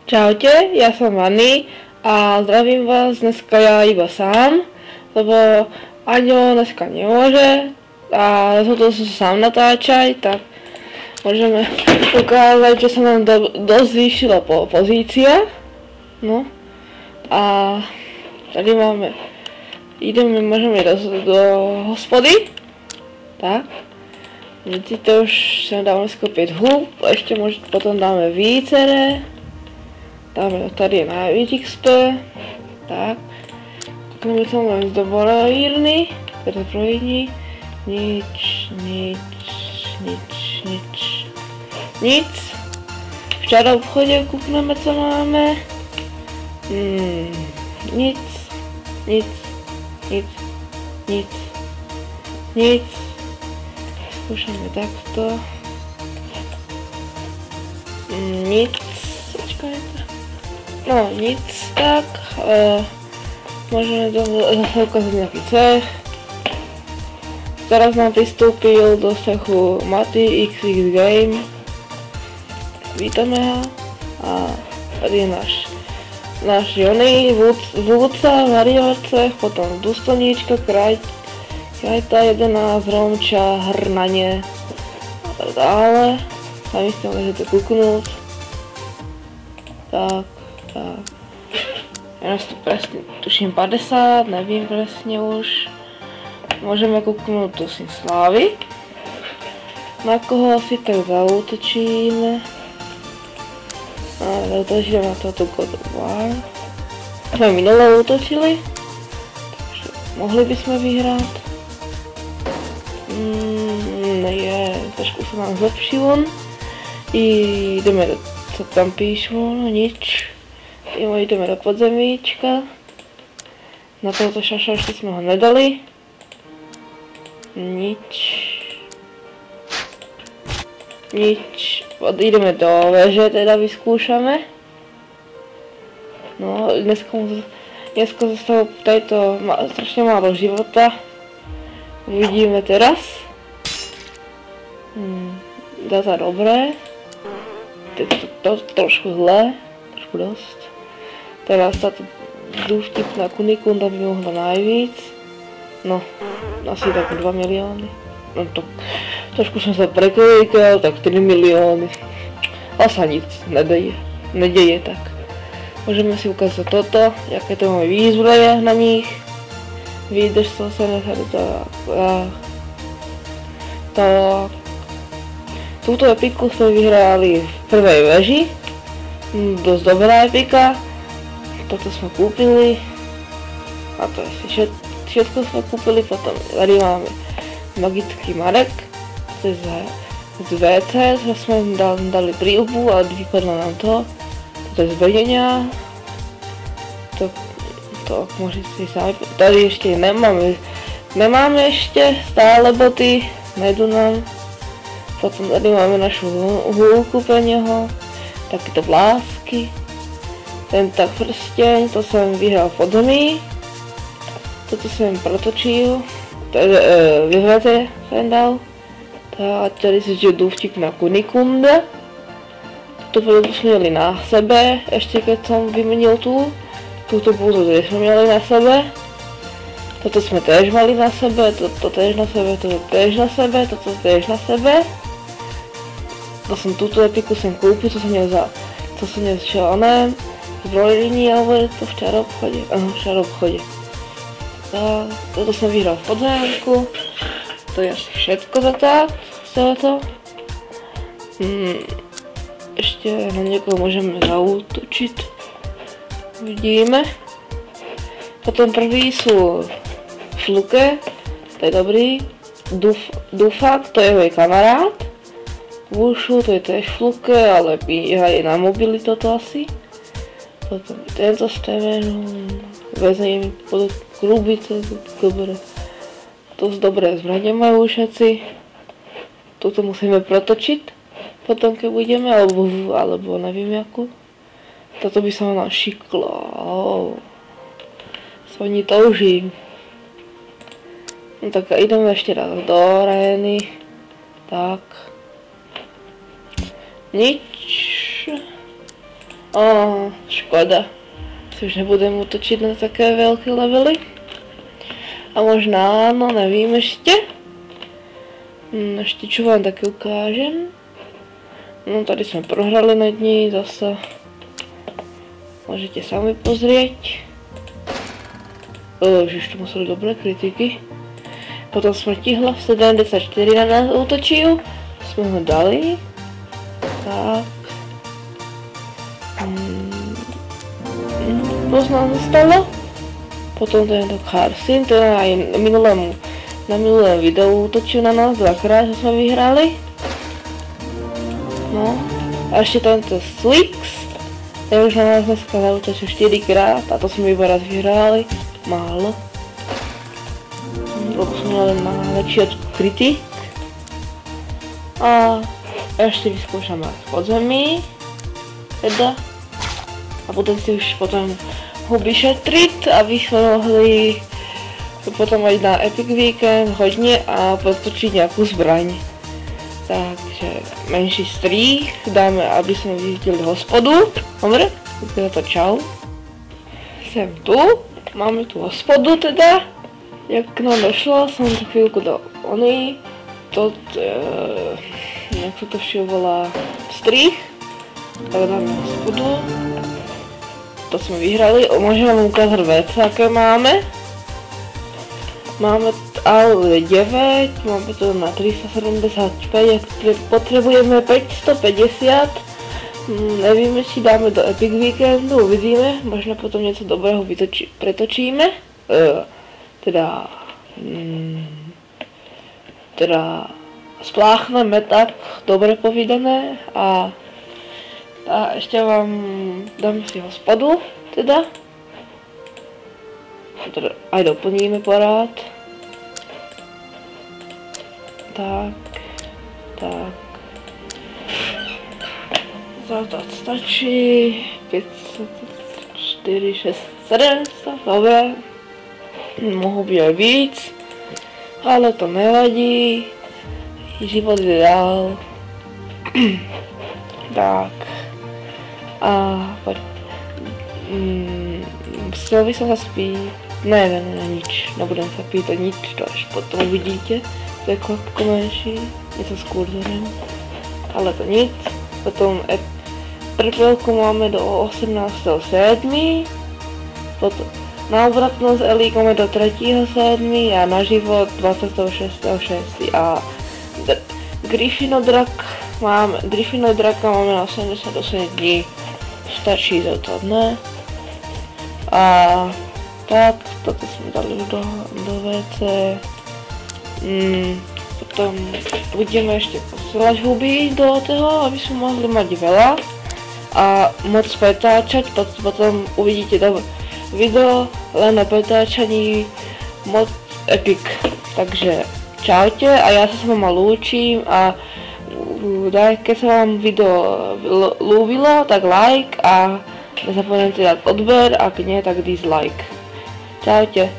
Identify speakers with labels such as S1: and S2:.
S1: Čaute, ja som Vany a zdravím vás dneska ja iba sám, lebo Aňo dneska nemôže a rozhodol som sa sám natáčať, tak môžeme ukázať, že sa nám dosť zvýšila pozícia. No a tady môžeme ísť do hospody. Tak. Vidíte, už sa dáme skopieť hub, ešte potom dáme vícere. Dáme tady je najvíc XP. Tak. Kúkneme sa len do borovírny. Teda projdi. Nič. Nic. V čaroobchode kúkneme, co máme. Nic. Skúšame takto. Nic. Počkajte. No, nic, tak. Môžeme zase ukázať nejaký cech. Teraz nám pristúpil do cechu Maty XX Game. Vítame ho. A tady je náš Johnny, vúdca, Mario cech, potom důstojníčka, Krajta 11, Romča, Hrnanie a tak dále. Sami ste môžete kúknúť. Tak. Ja to presne tuším 50, nevím presne už. Môžeme kúknúť do Slávy. Na koho si tak zaútočíme. Zautočíme na toto God of War. Sme minule útočili, takže mohli by sme vyhrať. Trošku sa nám zlepšilo. Ideme co tam píšu, no nič. Ideme do podzemíčka. Na tohoto šaša ešte sme ho nedali. Nič. Ideme do veže, teda vyskúšame. No, dneska zostalo tejto strašne málo života. Uvidíme teraz. Dá dobré. To trošku zlé. Trošku dosť. Teraz táto dúvtipná kunikunda by mohla najvíc. No, asi tak 2 milióny. No to trošku som sa preklikal, tak 3 milióny. A sa nic nedeje tak. Môžeme si ukázať toto, aké to máme výzbroje na nich. Výdrž 170 tak. Túto epiku sme vyhrali v prvej veži. Dosť dobrá epika. Toto sme kúpili. A to asi všetko sme kúpili. Potom tady máme magický Marek. To je z WC, že sme dali príľbu, ale vypadlo nám to. Toto je z vedenia. To môžete si sami. Tady ešte nemáme ešte stále boty. Nejdu nám. Potom tady máme našu húlku pre neho. Takéto vlásky. Ten tak prsteň, to som vyhral v podzemí. Toto som protočil. To je vyhľadé som dal. A tady si dúvtik na kunikunda. Toto sme mali na sebe, ešte keď som vymenil tú. Túto búzu sme mali na sebe. Toto sme tiež mali na sebe, toto tiež na sebe, toto tiež na sebe, toto tiež na sebe. Túto epiku som kúpil, co som nešiel v zbrojení, alebo je to v čaroobchode. Áno, v čaroobchode. Toto som vyhral v podzemku. To je asi všetko za tak, celé to. Ešte na niekoho môžeme zaútočiť. Vidíme. Potom prvý sú Fluke, to je dobrý. Dufak, to je môj kamarát. Vúšu, to je tiež Fluke, ale je na mobily toto asi. Potom tento Steven, vezme mi pod kruby, to je dobré. Dosť dobré zbranie majú všetci. Tuto musíme protočiť. Potom keď budeme, alebo neviem jakú. Toto by sa nám šiklo. Svojni toužím. No tak ideme ešte raz do arény. Tak. Nič. Škoda. Si už nebudem útočiť na také veľké levely. A možná áno, nevím ešte. Ešte čo vám také ukážem. No tady sme prohrali na dní zase. Môžete sami pozrieť. Ježiš, to museli dobré kritiky. Potom smrtihla 74 na nás útočil. Sme ho dali. Tak. To nám zostalo. Potom tento Karsin, ten aj na minulém videu útočil na nás dvakrát, že sme vyhrali. No. A ešte tento Slix. Ten už na nás dneska zautočil 4 krát a to sme iba raz vyhrali. Málo. Lebo sme mali najlepší od kritik. A ešte vyskúšame v podzemí. Teda. A potom si už potom huby šetriť, aby sme mohli potom aj na Epic Weekend hodne a potočiť nejakú zbraň. Takže menší strých dáme, aby sme videli hospodu. Dobre, teda to čau. Sem tu, máme tu hospodu teda. Jak k nám došlo, som tu chvíľku do onej. Jak sa to všetko volá, strých. Tak dáme hospodu. To sme vyhrali. Môžem vám ukázať veci, aké máme. Máme ale 9, máme to na 375, potrebujeme 550. Nevíme, či dáme do Epic Weekendu, uvidíme. Možno potom niečo dobrého pretočíme. Teda spláchneme tak, dobre povedané. A ešte vám dáme si hospodu, teda. Aj doplníme porád. Tak. To stačí. 500, 4, 6, 700, dobre. Mohol byť aj víc, ale to nevadí. Život je dál. Tak. A chcel by som sa spýť. Ne, nič. Nebudem sa pýtať nič, to až potom uvidíte. To je klapko menší, něco s kurzorem. Ale to nic. Potom prepelku máme do 18.7. Potom na obratnosť Elík máme do 3.7. a na život 26.6. A Gryffinodraka máme na 78 dní. Stačí za to, ne? A tak, toto sme dali do WC. Potom budeme ešte posielať huby do toho, aby sme mohli mať veľa a moc pretáčať, potom uvidíte video len na pretáčaní moc epic. Takže čaute a ja sa s vama lúčim a keď sa vám video ľúbilo, tak like a nezapomeňte dať odber, ak nie, tak dislike. Čaute.